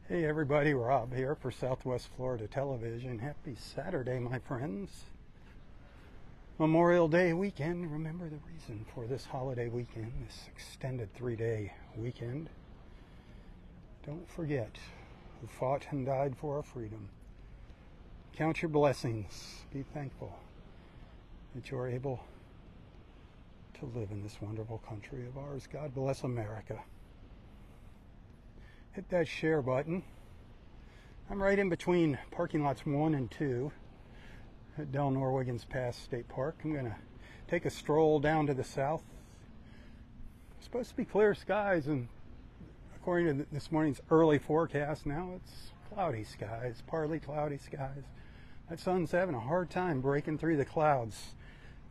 Hey everybody, Rob here for Southwest Florida Television. Happy Saturday, my friends. Memorial Day weekend. Remember the reason for this holiday weekend, this extended 3-day weekend. Don't forget who fought and died for our freedom. Count your blessings. Be thankful that you're able to live in this wonderful country of ours. God bless America. Hit that share button. I'm right in between parking lots 1 and 2 at Del Norwiggins Pass State Park. I'm going to take a stroll down to the south. It's supposed to be clear skies, and according to this morning's early forecast, now it's cloudy skies, partly cloudy skies. That sun's having a hard time breaking through the clouds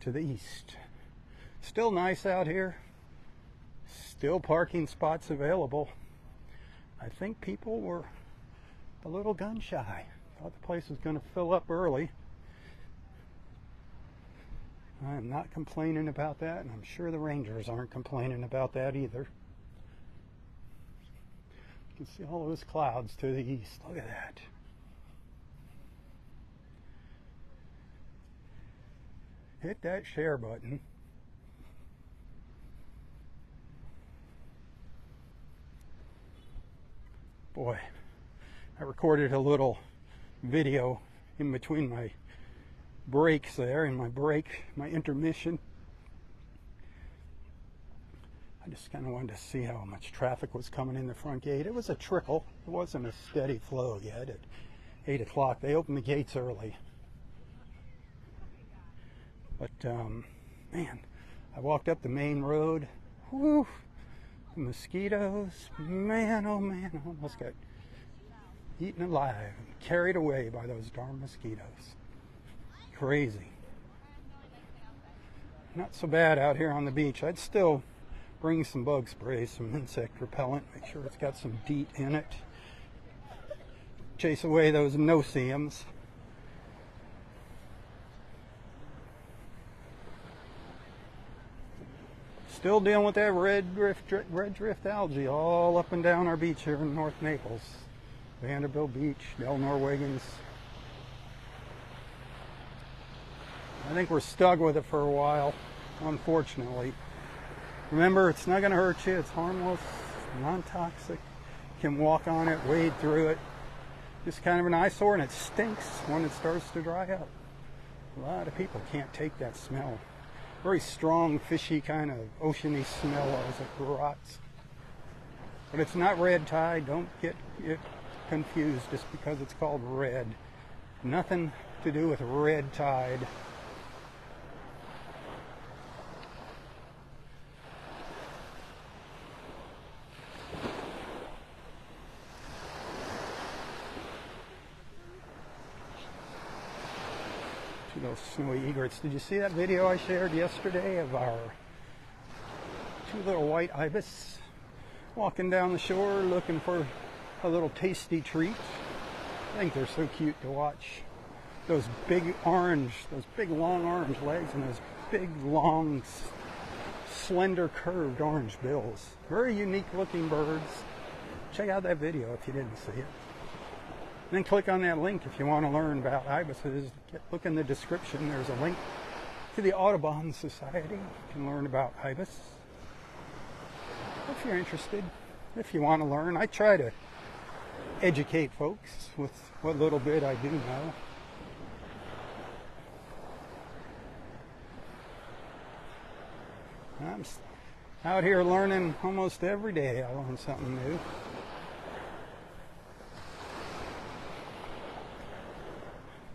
to the east. Still nice out here. Still parking spots available. I think people were a little gun shy. Thought the place was going to fill up early. I am not complaining about that, and I'm sure the Rangers aren't complaining about that either. You can see all those clouds to the east. Look at that. Hit that share button. Boy, I recorded a little video in between my breaks there, and my intermission. I just kind of wanted to see how much traffic was coming in the front gate. It was a trickle. It wasn't a steady flow yet. At 8 o'clock, they opened the gates early. But, man, I walked up the main road. Whew. Mosquitoes, man, oh man, I almost got eaten alive and carried away by those darn mosquitoes. Crazy. Not so bad out here on the beach. I'd still bring some bug spray, some insect repellent, make sure it's got some DEET in it. Chase away those no-see-ums. Still dealing with that red drift algae all up and down our beach here in North Naples. Vanderbilt Beach, Del Norwiggins. I think we're stuck with it for a while, unfortunately. Remember, it's not going to hurt you. It's harmless, non-toxic. You can walk on it, wade through it. Just kind of an eyesore, and it stinks when it starts to dry up. A lot of people can't take that smell. Very strong, fishy kind of oceany smell as it rots. But it's not red tide. Don't get it confused just because it's called red. Nothing to do with red tide. Those snowy egrets. Did you see that video I shared yesterday of our 2 little white ibis walking down the shore looking for a little tasty treat? I think they're so cute to watch. Those big long orange legs and those big long slender curved orange bills. Very unique looking birds. Check out that video if you didn't see it. Then click on that link if you want to learn about ibises. Look in the description. There's a link to the Audubon Society. You can learn about ibis. If you're interested, if you want to learn. I try to educate folks with what little bit I do know. I'm out here learning almost every day. I learn something new.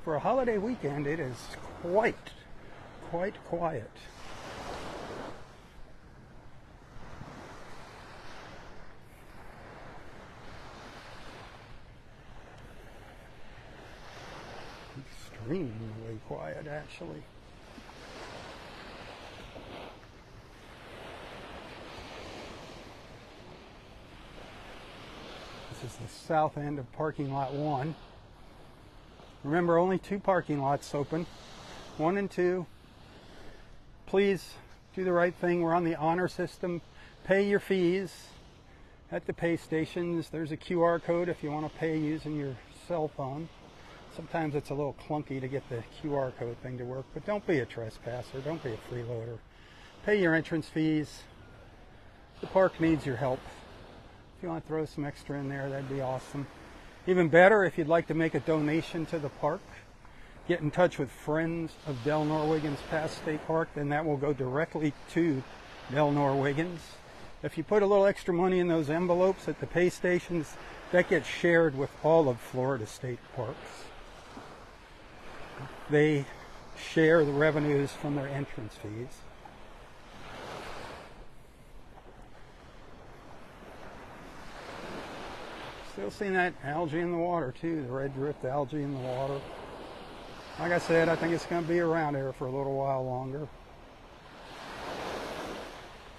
For a holiday weekend, it is quite quiet. Extremely quiet, actually. This is the south end of parking lot 1. Remember, only 2 parking lots open, 1 and 2. Please do the right thing. We're on the honor system. Pay your fees. at the pay stations, there's a QR code if you want to pay using your cell phone. Sometimes it's a little clunky to get the QR code thing to work, but don't be a trespasser, don't be a freeloader. Pay your entrance fees. The park needs your help. If you want to throw some extra in there, that'd be awesome. Even better, if you'd like to make a donation to the park, get in touch with Friends of Del Nor-Wiggins Pass State Park, then that will go directly to Del Nor-Wiggins. If you put a little extra money in those envelopes at the pay stations, that gets shared with all of Florida state parks. They share the revenues from their entrance fees. Still seeing that algae in the water too, the red drift algae in the water. Like I said, I think it's going to be around here for a little while longer.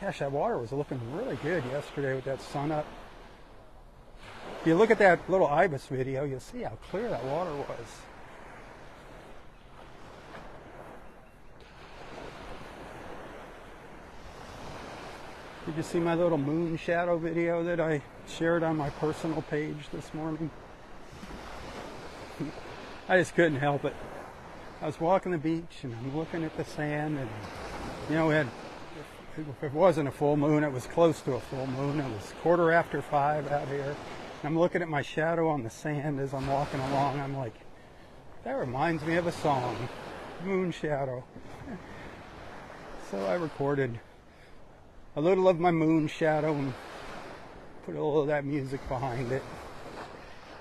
Gosh, that water was looking really good yesterday with that sun up. If you look at that little ibis video, you'll see how clear that water was. Did you see my little moon shadow video that I shared on my personal page this morning? I just couldn't help it. I was walking the beach and I'm looking at the sand, and you know, if it wasn't a full moon, it was close to a full moon. It was 5:15 out here. I'm looking at my shadow on the sand as I'm walking along. I'm like, that reminds me of a song, Moon Shadow. So I recorded a little of my moon shadow and put a little of that music behind it.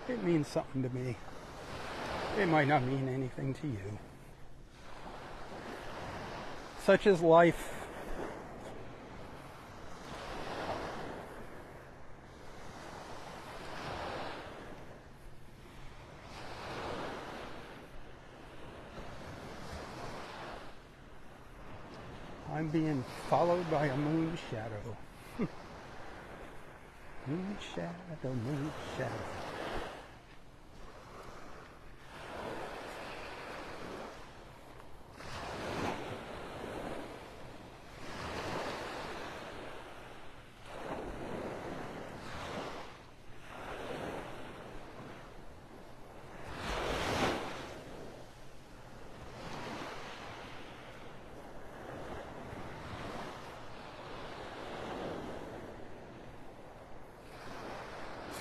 It means something to me. It might not mean anything to you. Such is life. I'm being followed by a moon shadow. Moon shadow, moon shadow.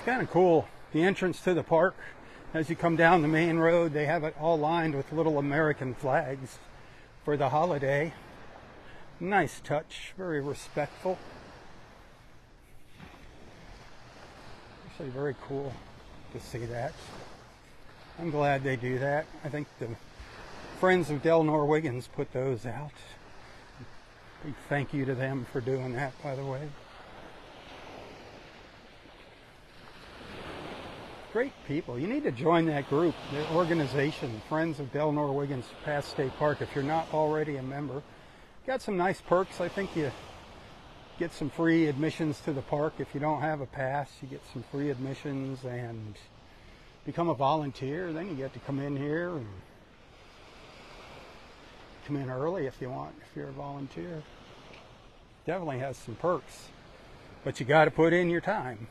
Kind of cool. The entrance to the park, as you come down the main road, they have it all lined with little American flags for the holiday. Nice touch, very respectful. Actually very cool to see that. I'm glad they do that. I think the Friends of Del Nor-Wiggins put those out. Big thank you to them for doing that, by the way. Great people. You need to join that group, the organization, Friends of Del Nor-Wiggins Pass State Park, if you're not already a member. Got some nice perks. I think you get some free admissions to the park. If you don't have a pass, you get some free admissions and become a volunteer. Then you get to come in here and come in early if you want, if you're a volunteer. Definitely has some perks, but you got to put in your time.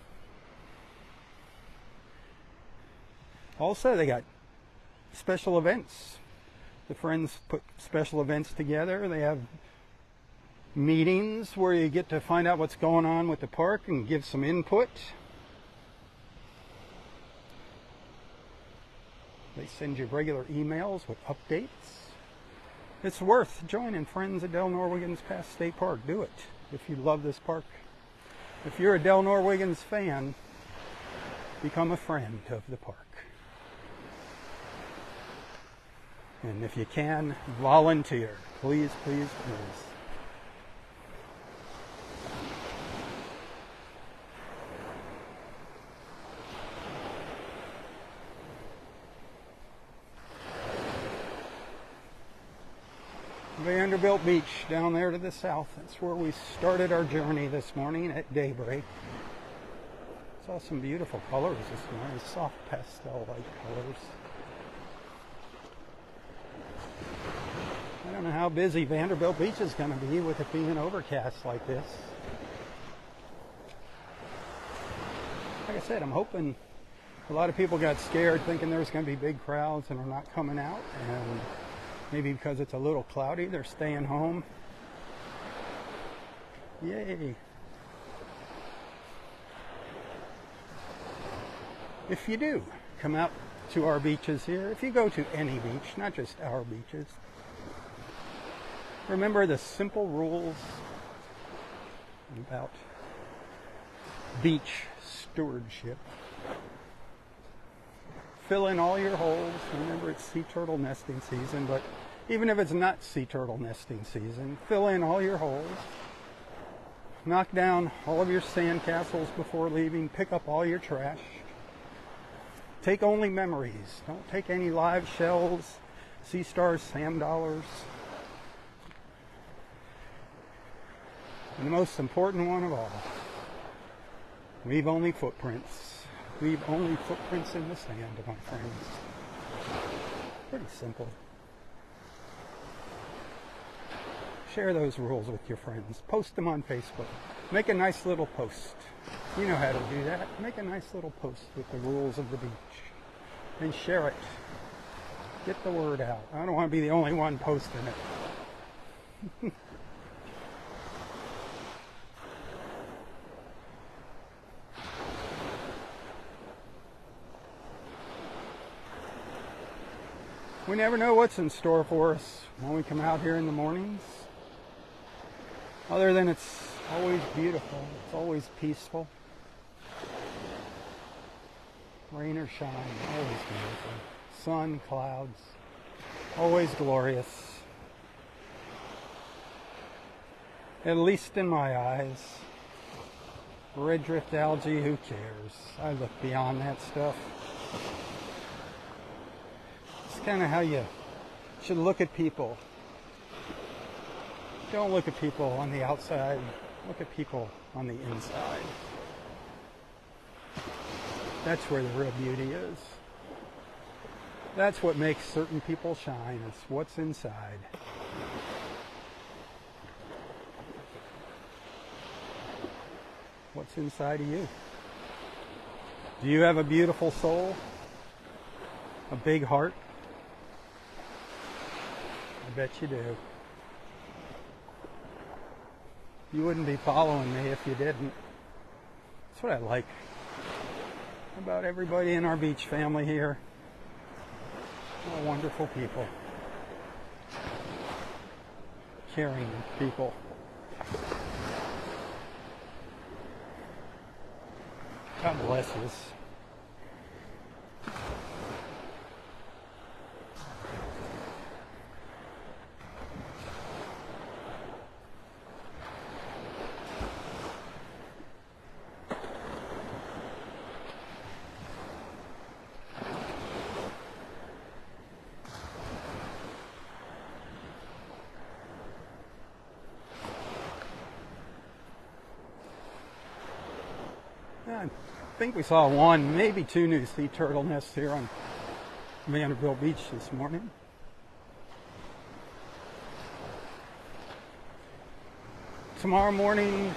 Also, they got special events. The Friends put special events together. They have meetings where you get to find out what's going on with the park and give some input. They send you regular emails with updates. It's worth joining Friends of Del Nor-Wiggins Pass State Park. Do it if you love this park. If you're a Del Nor-Wiggins fan, become a friend of the park. And if you can, volunteer. Please, please, please. Vanderbilt Beach down there to the south. That's where we started our journey this morning at daybreak. Saw some beautiful colors this morning, soft pastel-like colors. I don't know how busy Vanderbilt Beach is going to be with it being overcast like this. like I said, I'm hoping a lot of people got scared thinking there's going to be big crowds and are not coming out, and maybe because it's a little cloudy, they're staying home. Yay. If you do come out to our beaches here, if you go to any beach, not just our beaches, remember the simple rules about beach stewardship. Fill in all your holes. Remember, it's sea turtle nesting season, but even if it's not sea turtle nesting season, fill in all your holes. Knock down all of your sand castles before leaving. Pick up all your trash. Take only memories. Don't take any live shells, sea stars, sand dollars. And the most important one of all, leave only footprints. Leave only footprints in the sand, my friends. Pretty simple. Share those rules with your friends. Post them on Facebook. Make a nice little post. You know how to do that. Make a nice little post with the rules of the beach. And share it. Get the word out. I don't want to be the only one posting it. We never know what's in store for us when we come out here in the mornings. Other than it's always beautiful, it's always peaceful. Rain or shine, always beautiful. Sun, clouds, always glorious. At least in my eyes. Red drift algae, who cares? I look beyond that stuff. Kind of how you should look at people. Don't look at people on the outside. Look at people on the inside. That's where the real beauty is. That's what makes certain people shine. It's what's inside. What's inside of you? Do you have a beautiful soul? A big heart? I bet you do. You wouldn't be following me if you didn't. That's what I like about everybody in our beach family here. All wonderful people. Caring people. God bless us. I think we saw one, maybe two new sea turtle nests here on Vanderbilt Beach this morning. Tomorrow morning,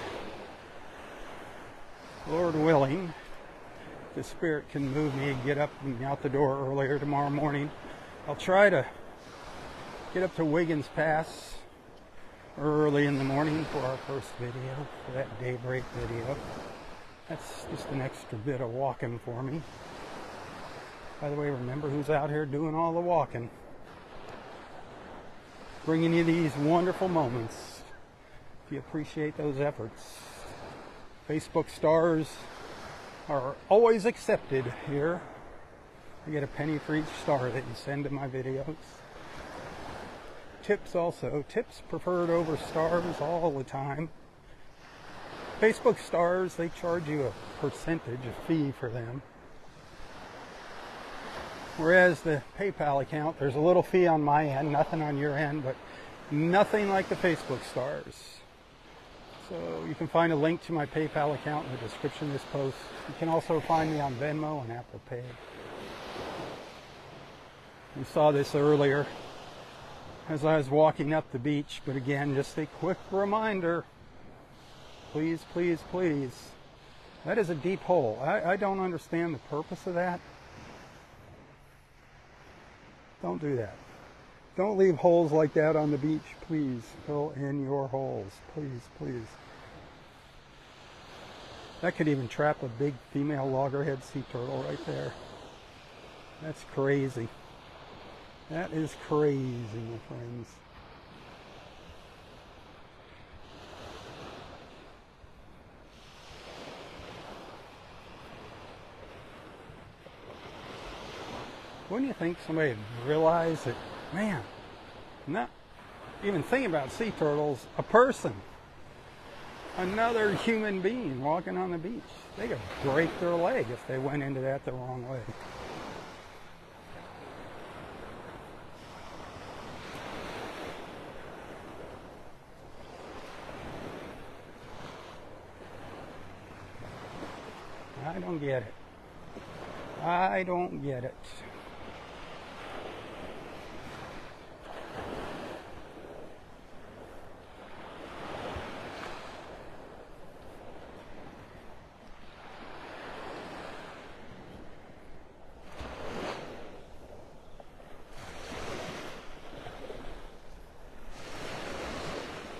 Lord willing, the Spirit can move me and get up and out the door earlier tomorrow morning. I'll try to get up to Wiggins Pass early in the morning for our first video, for that daybreak video. That's just an extra bit of walking for me. By the way, remember who's out here doing all the walking. Bringing you these wonderful moments. If you appreciate those efforts. Facebook stars are always accepted here. I get a penny for each star that you send to my videos. Tips also. Tips preferred over stars all the time. Facebook stars, they charge you a percentage, a fee for them. Whereas the PayPal account, there's a little fee on my end, nothing on your end, but nothing like the Facebook stars. So you can find a link to my PayPal account in the description of this post. You can also find me on Venmo and Apple Pay. We saw this earlier as I was walking up the beach, but again, just a quick reminder. Please, please, please, That is a deep hole. I don't understand the purpose of that. Don't do that. Don't leave holes like that on the beach, please. Fill in your holes, please, please. That could even trap a big female loggerhead sea turtle right there. That's crazy. That is crazy, my friends. Wouldn't you think somebody would realize that, man, not even thinking about sea turtles, a person, another human being walking on the beach, they could break their leg if they went into that the wrong way. I don't get it. I don't get it.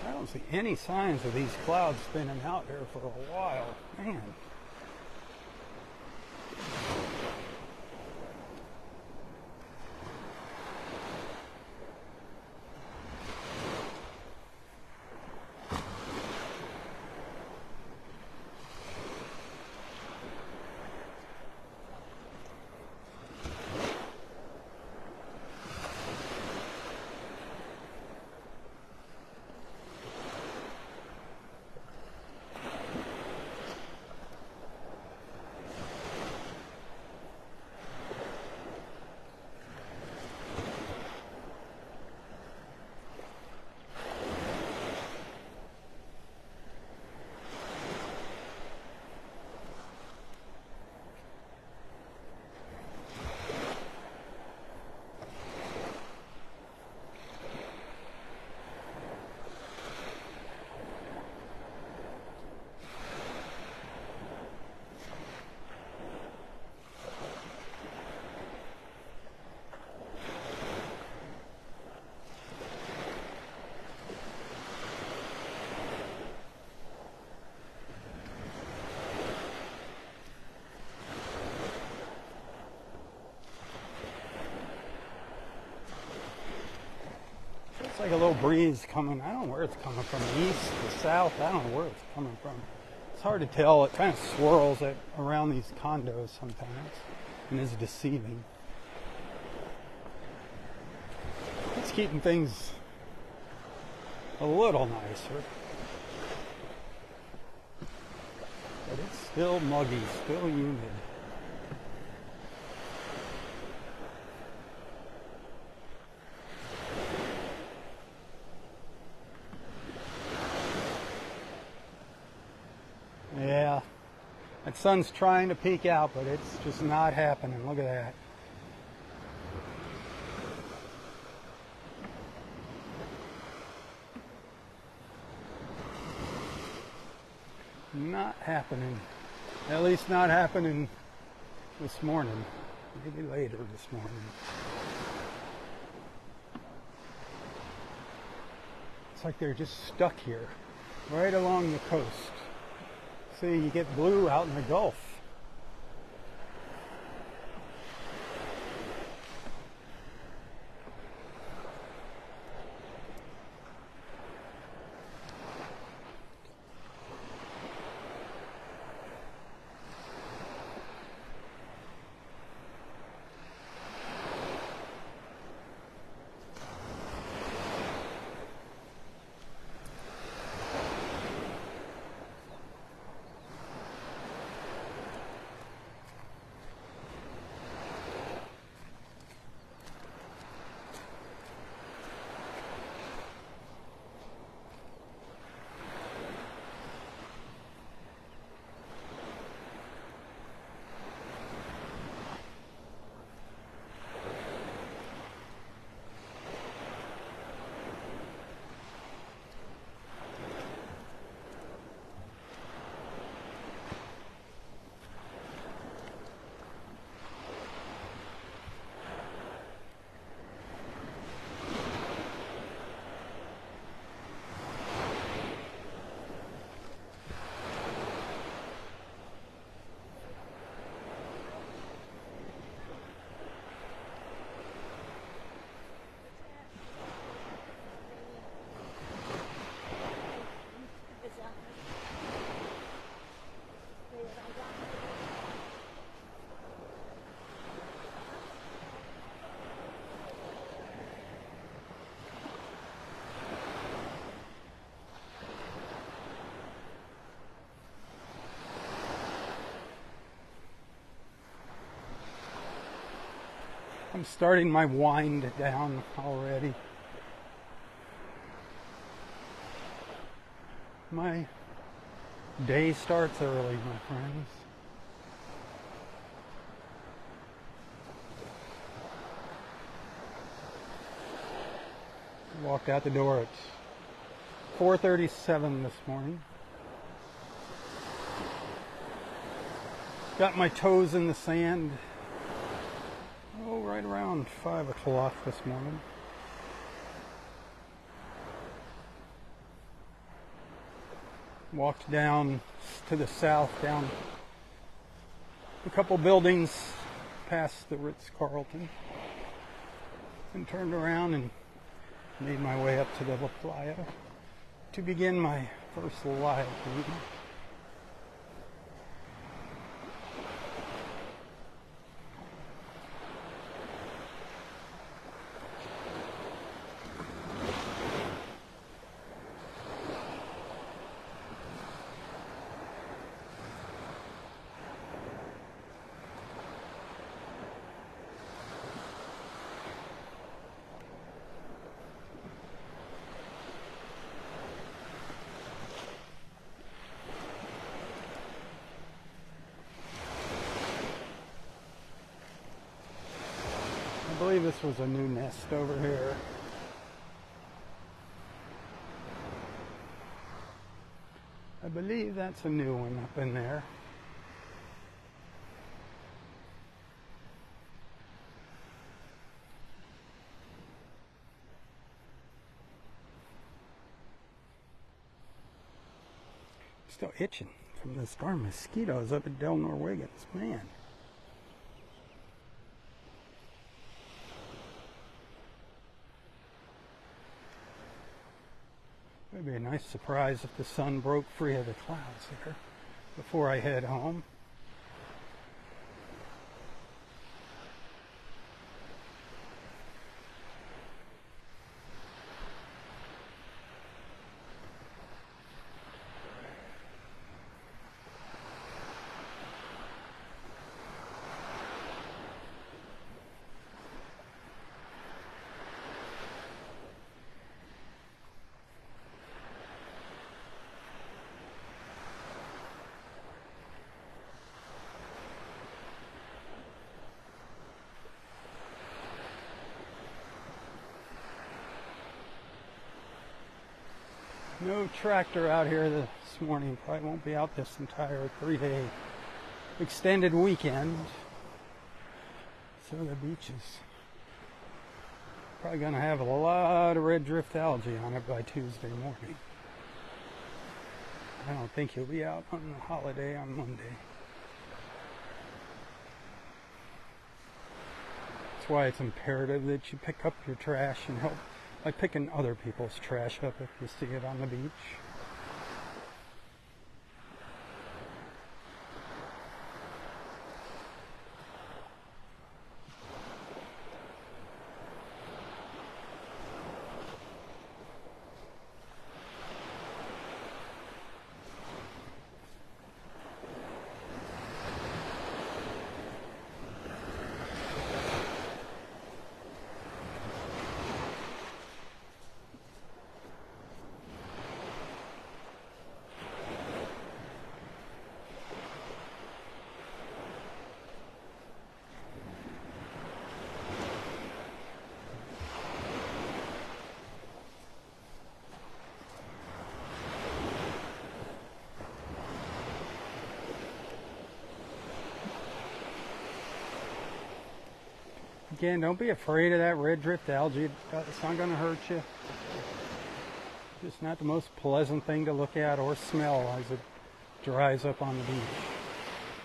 I don't see any signs of these clouds spinning out here for a while. Man. It's like a little breeze coming. I don't know where it's coming from, east to south. I don't know where it's coming from. It's hard to tell. It kind of swirls around these condos sometimes and is deceiving. It's keeping things a little nicer. But it's still muggy, still humid. Yeah, that sun's trying to peek out, but it's just not happening. Look at that. Not happening. At least not happening this morning. Maybe later this morning. It's like they're just stuck here, right along the coast. See, you get blue out in the Gulf. I'm starting my wind down already. My day starts early, my friends. Walked out the door at 4:37 this morning. Got my toes in the sand, right around 5 o'clock this morning. Walked down to the south, down a couple buildings past the Ritz-Carlton, and turned around and made my way up to the La Playa to begin my first live reading. I believe this was a new nest over here. I believe that's a new one up in there. Still itching from those darn mosquitoes up at Del Norwegians, man. It'd be a nice surprise if the sun broke free of the clouds here before I head home. No tractor out here this morning. Probably won't be out this entire 3-day extended weekend. So the beach is probably going to have a lot of red drift algae on it by Tuesday morning. I don't think he'll be out on the holiday on Monday. That's why it's imperative that you pick up your trash and help by picking other people's trash up if you see it on the beach. Again, don't be afraid of that red drift algae. It's not going to hurt you. Just not the most pleasant thing to look at or smell as it dries up on the beach.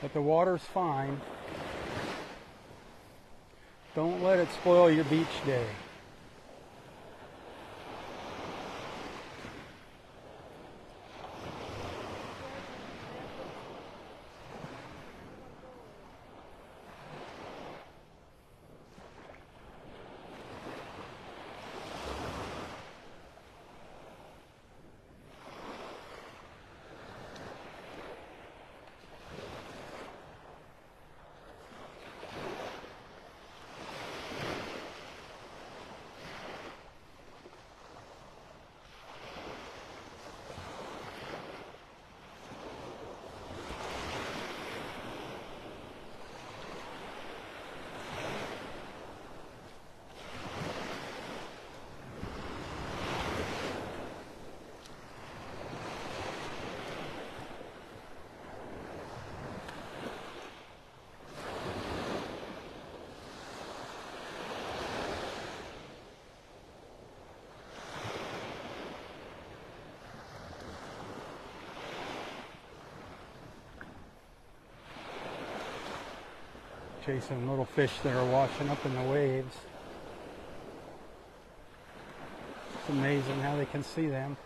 But the water's fine. Don't let it spoil your beach day. chasing little fish that are washing up in the waves. It's amazing how they can see them.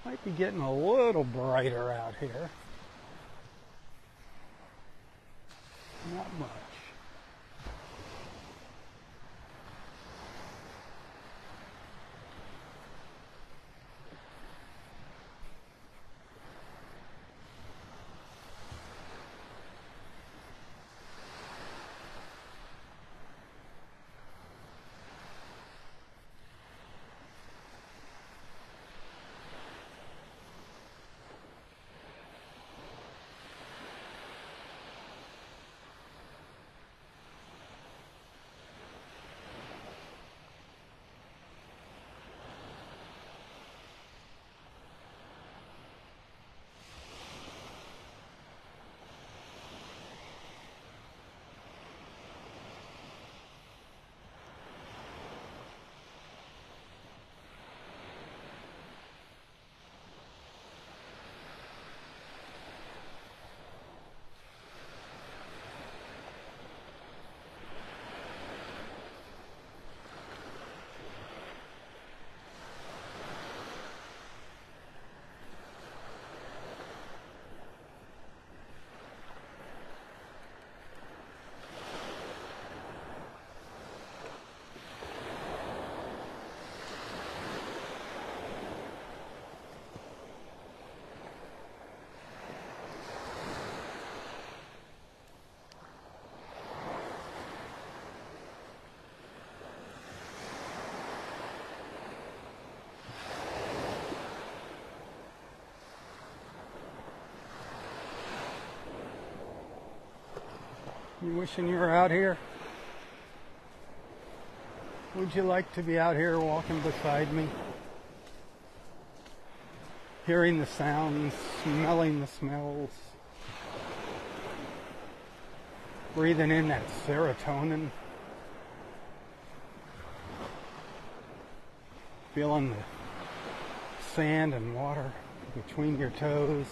Might be getting a little brighter out here. Not much. You wishing you were out here? Would you like to be out here walking beside me? Hearing the sounds, smelling the smells, breathing in that serotonin, feeling the sand and water between your toes.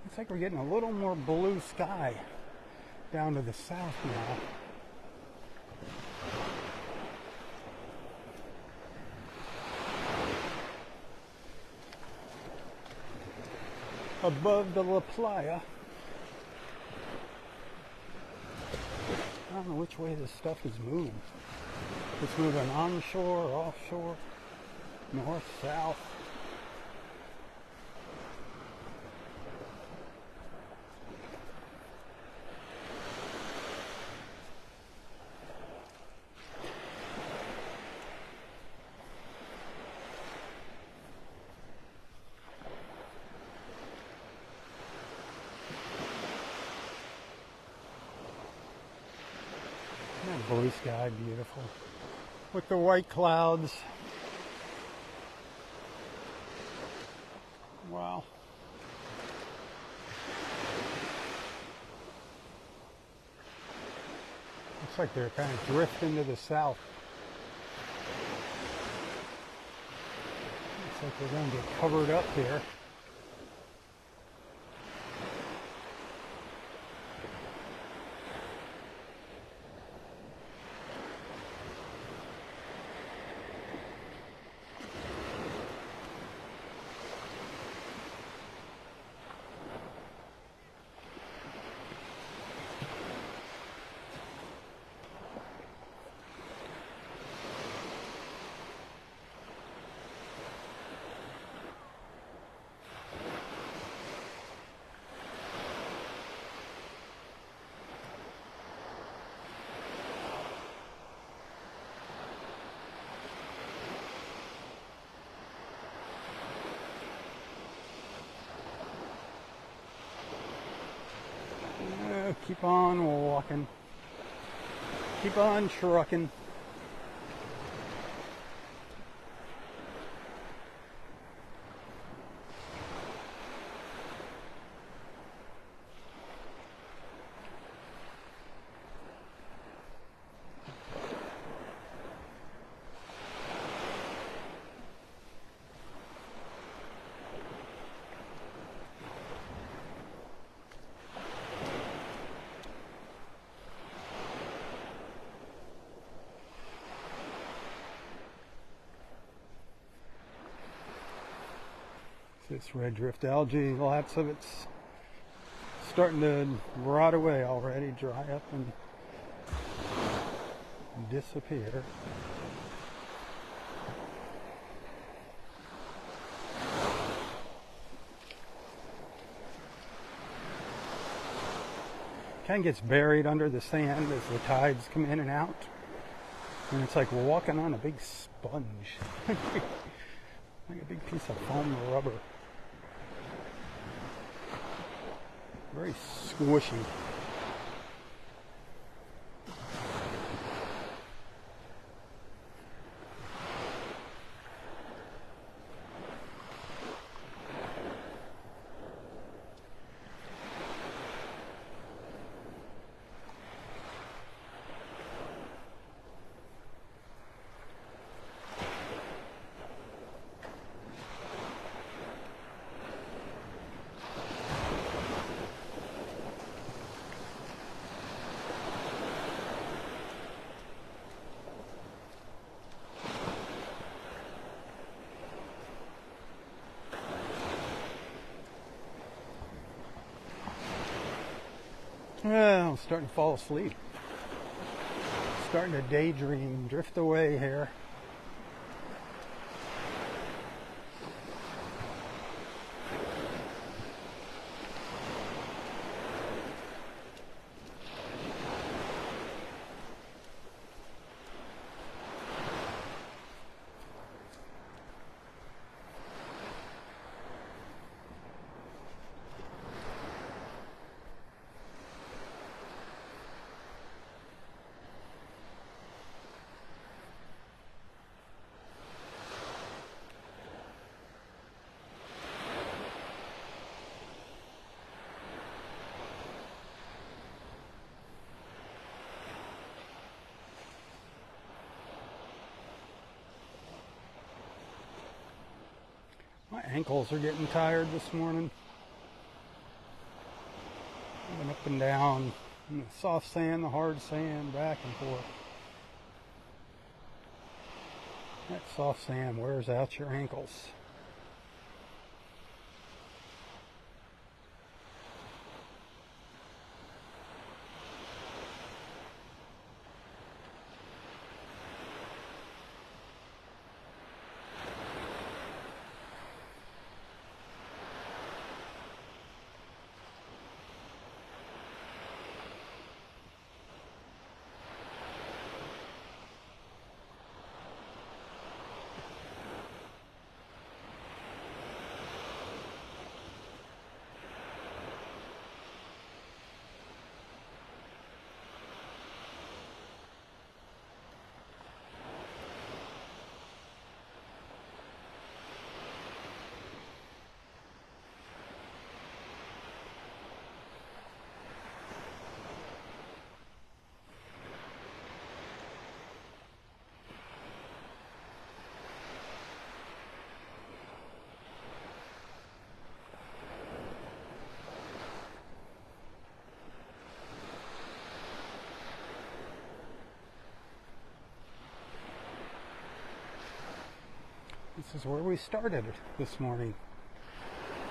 Looks like we're getting a little more blue sky down to the south now. Above the La Playa. I don't know which way this stuff is moving. It's moving onshore, offshore, north, south. blue sky, beautiful. With the white clouds. Wow. Looks like they're kind of drifting to the south. Looks like they're going to get covered up here. Keep on walking. Keep on trucking. This red drift algae, lots of it's starting to rot away already, dry up and disappear. Kind of gets buried under the sand as the tides come in and out. And it's like walking on a big sponge. Like a big piece of foam rubber. Very squishy. Well, I'm starting to fall asleep. Starting to daydream, drift away here. My ankles are getting tired this morning. Going up and down in the soft sand, the hard sand, back and forth. That soft sand wears out your ankles. This is where we started this morning,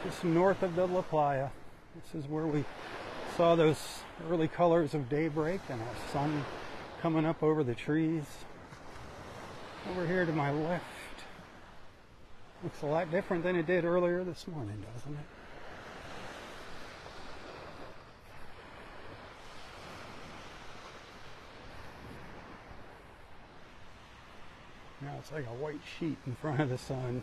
just north of the La Playa. This is where we saw those early colors of daybreak and our sun coming up over the trees. Over here to my left, looks a lot different than it did earlier this morning, doesn't it? Now it's like a white sheet in front of the sun.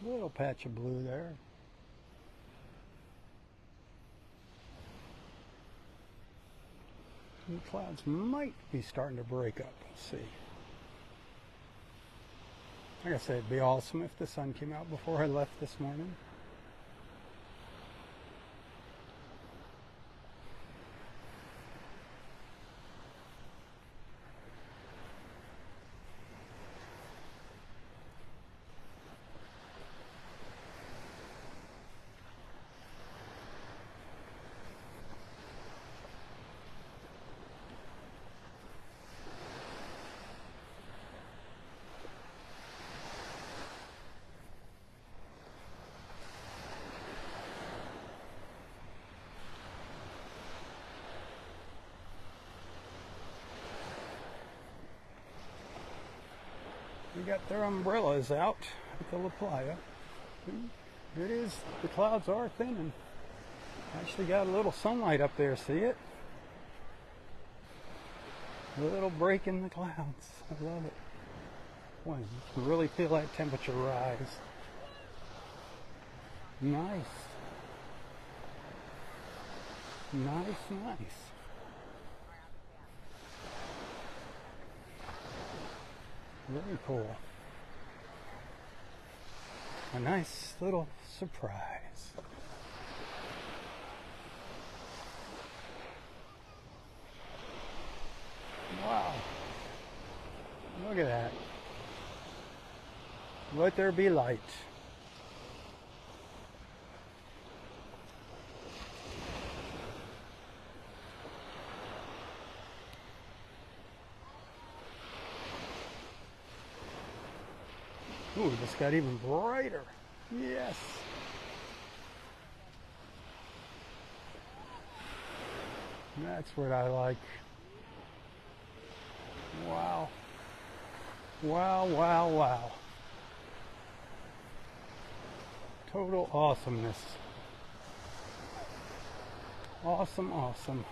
Little patch of blue there. The clouds might be starting to break up. Let's see. Like I said, it'd be awesome if the sun came out before I left this morning. They got their umbrellas out at the La Playa. It is, the clouds are thinning. Actually got a little sunlight up there, see it? A little break in the clouds. I love it. Boy, you can really feel that temperature rise. Nice. Nice, nice. Very cool. A nice little surprise. Wow. Look at that. Let there be light. Ooh, this got even brighter. Yes. That's what I like. Wow. Wow, wow, wow. Total awesomeness. Awesome, awesome.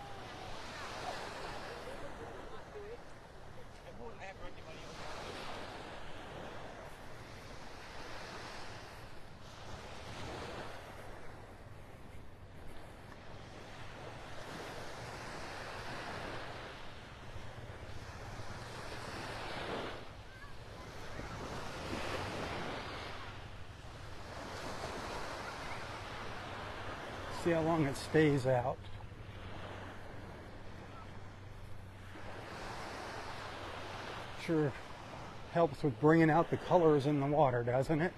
See how long it stays out. Sure helps with bringing out the colors in the water, doesn't it?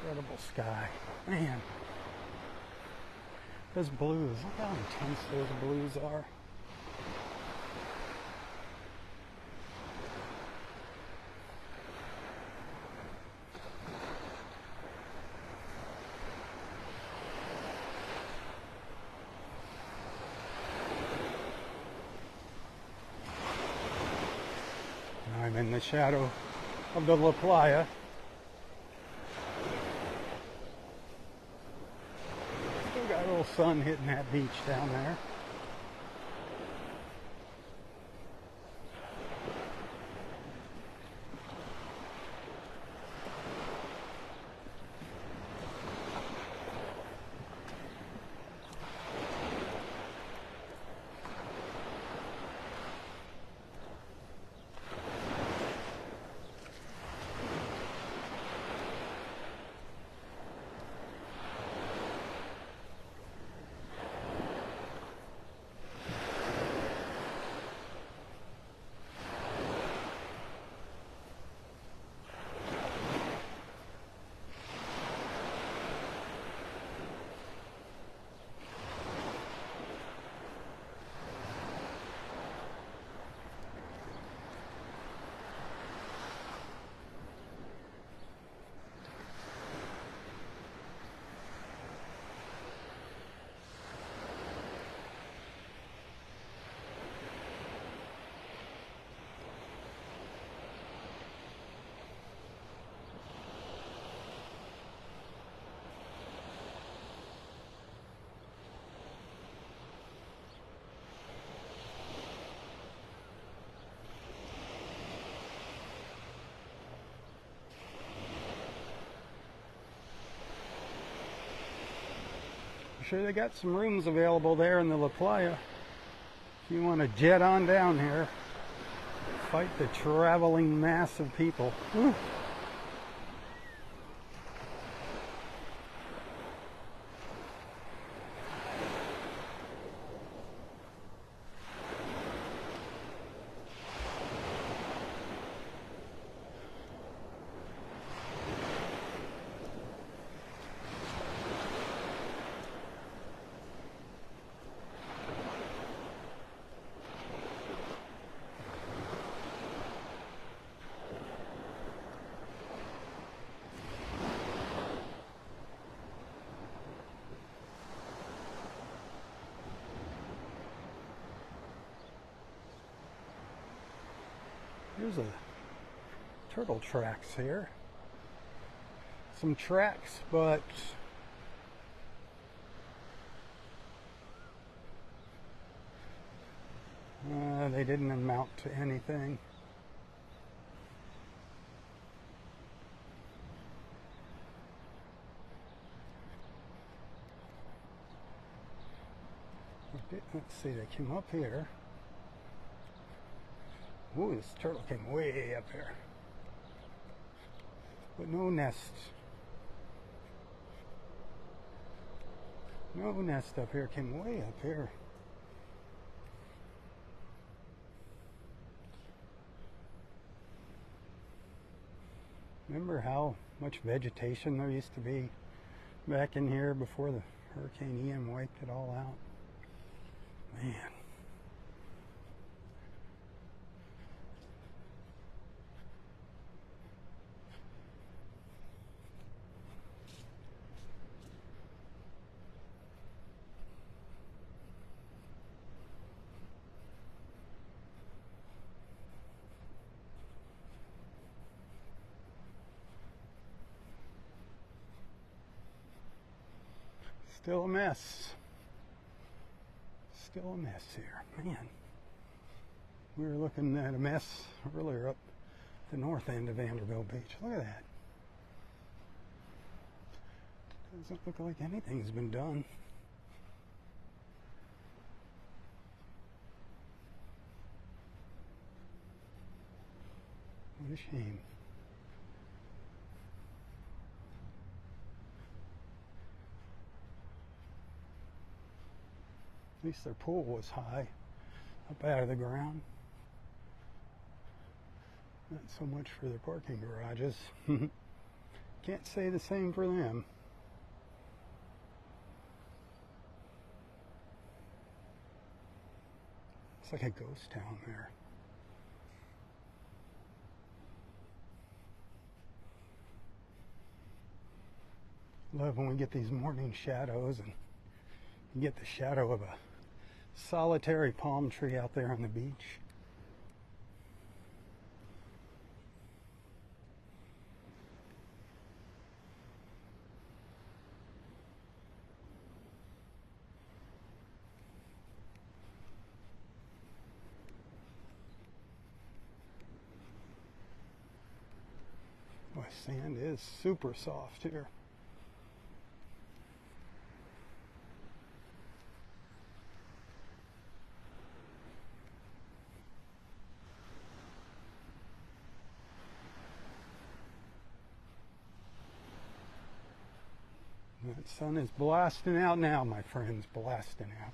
Incredible sky. Man. Those blues, look how intense those blues are. I'm in the shadow of the La Playa. Still got a little sun hitting that beach down there. sure they got some rooms available there in the La Playa. If you want to jet on down here, fight the traveling mass of people. Whew. Here's a turtle tracks here. Some tracks, but they didn't amount to anything. Let's see, they came up here. Ooh, this turtle came way up here. But no nest. No nest up here, came way up here. Remember how much vegetation there used to be back in here before the Hurricane Ian wiped it all out? Man. Still a mess. Still a mess here. Man, we were looking at a mess earlier up the north end of Vanderbilt Beach. Look at that. Doesn't look like anything's been done. What a shame. At least their pool was high, up out of the ground. Not so much for their parking garages. Can't say the same for them. It's like a ghost town there. Love when we get these morning shadows and you get the shadow of a solitary palm tree out there on the beach. Boy, sand is super soft here. The sun is blasting out now, my friends, blasting out.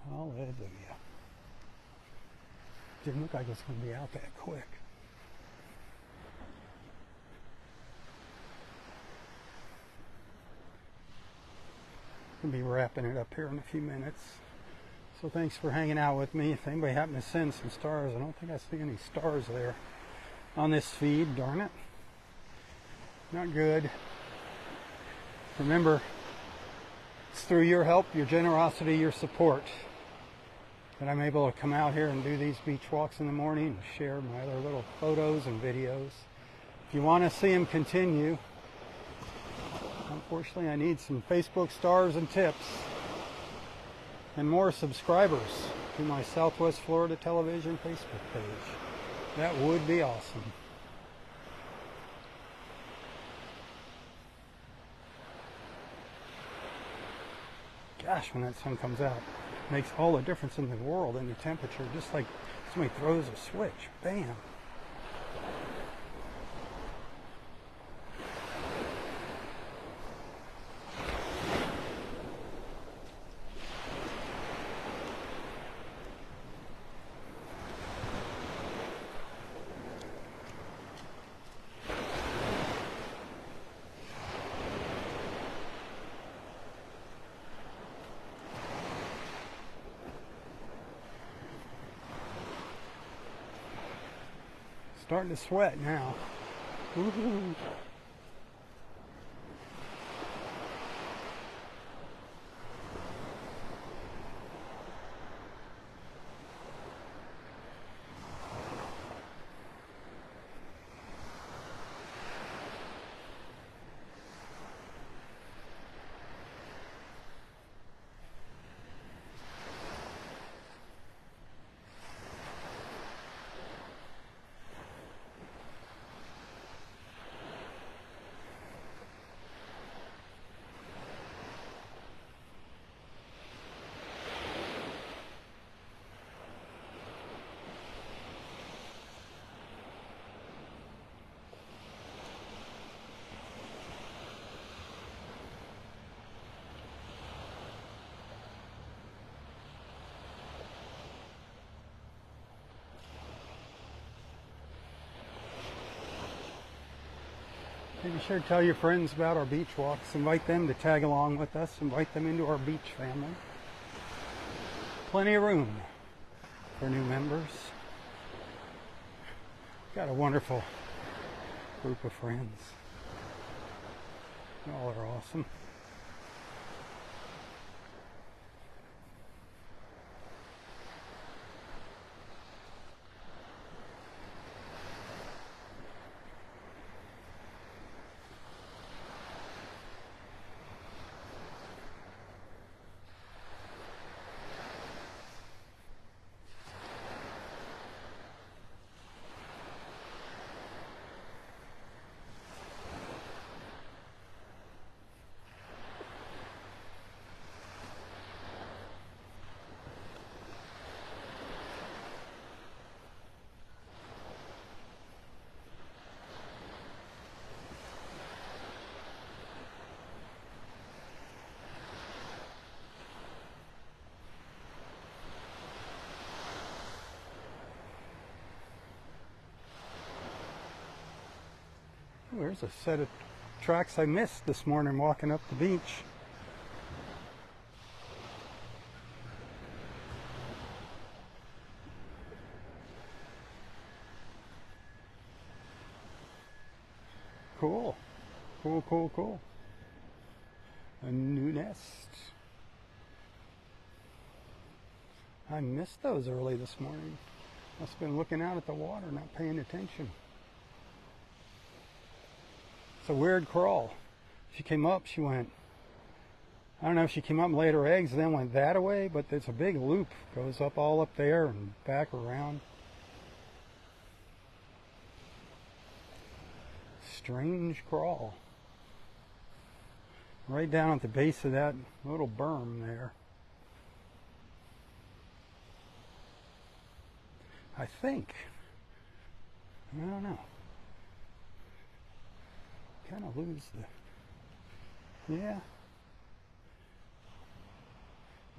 Hallelujah. Didn't look like it was going to be out that quick. Going to be wrapping it up here in a few minutes. So thanks for hanging out with me. If anybody happened to send some stars, I don't think I see any stars there on this feed, darn it. Not good. Remember, it's through your help, your generosity, your support that I'm able to come out here and do these beach walks in the morning and share my other little photos and videos. If you want to see them continue, unfortunately I need some Facebook stars and tips and more subscribers to my Southwest Florida Television Facebook page. That would be awesome. gosh, when that sun comes out, it makes all the difference in the world in the temperature, just like somebody throws a switch. Bam. Starting to sweat now. Woo-hoo. Be sure to tell your friends about our beach walks. Invite them to tag along with us. Invite them into our beach family. Plenty of room for new members. Got a wonderful group of friends. Y'all are awesome. There's a set of tracks I missed this morning walking up the beach. Cool. Cool, cool, cool. A new nest. I missed those early this morning. Must have been looking out at the water, not paying attention. It's a weird crawl. She came up, she went, I don't know if she came up and laid her eggs and then went that way, but it's a big loop. Goes up all up there and back around. Strange crawl. Right down at the base of that little berm there. I think. I don't know. Kind of lose the... Yeah.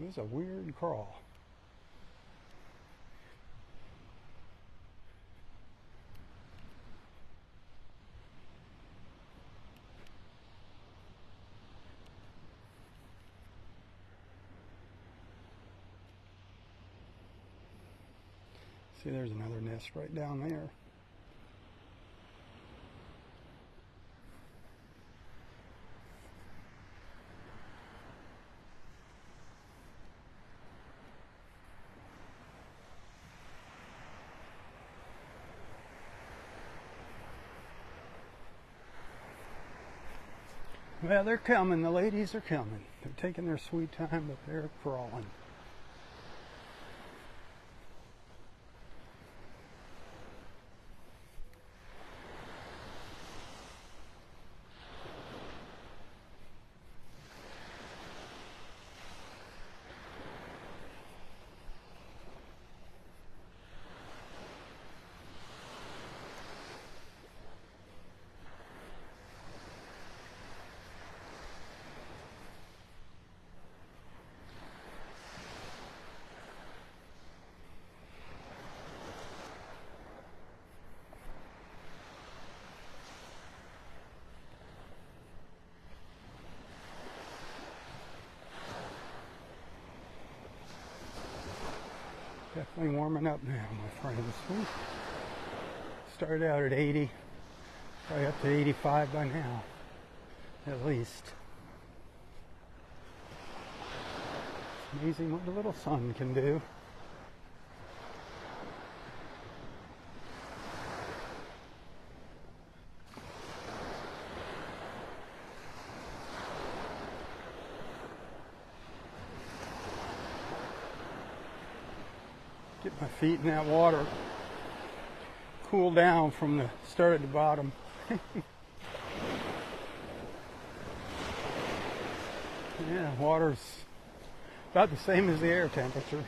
It was a weird crawl. See, there's another nest right down there. Well, they're coming. The ladies are coming. They're taking their sweet time, but they're crawling. Definitely warming up now, my friends. Woo. Started out at 80, probably up to 85 by now, at least. It's amazing what the little sun can do. Get my feet in that water. Cool down from the start at the bottom. Yeah, water's about the same as the air temperature.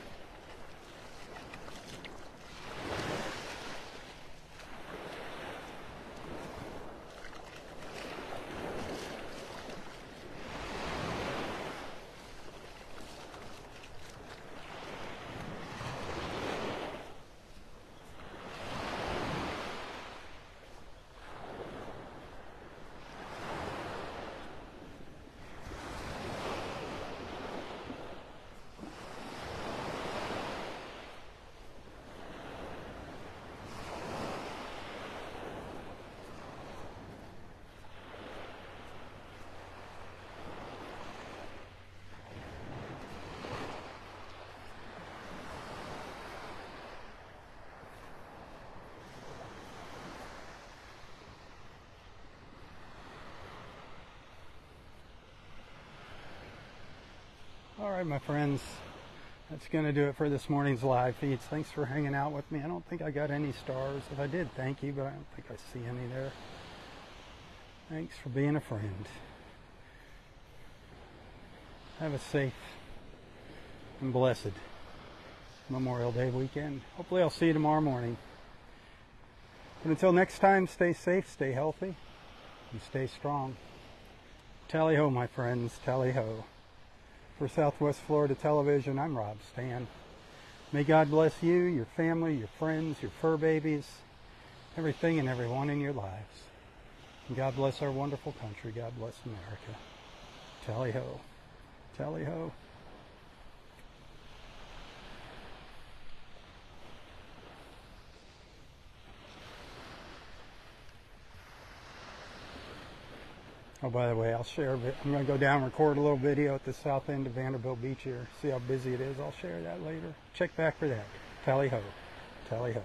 All right, my friends, that's going to do it for this morning's live feeds. Thanks for hanging out with me. I don't think I got any stars. If I did, thank you, but I don't think I see any there. Thanks for being a friend. Have a safe and blessed Memorial Day weekend. Hopefully I'll see you tomorrow morning. But until next time, stay safe, stay healthy, and stay strong. Tally-ho, my friends, tally-ho. For Southwest Florida Television, I'm Rob Stan. May God bless you, your family, your friends, your fur babies, everything and everyone in your lives. And God bless our wonderful country. God bless America. Tally-ho. Tally-ho. Oh, by the way, I'll share a bit. I'm going to go down and record a little video at the south end of Vanderbilt Beach here. See how busy it is. I'll share that later. Check back for that. Tally-ho. Tally-ho.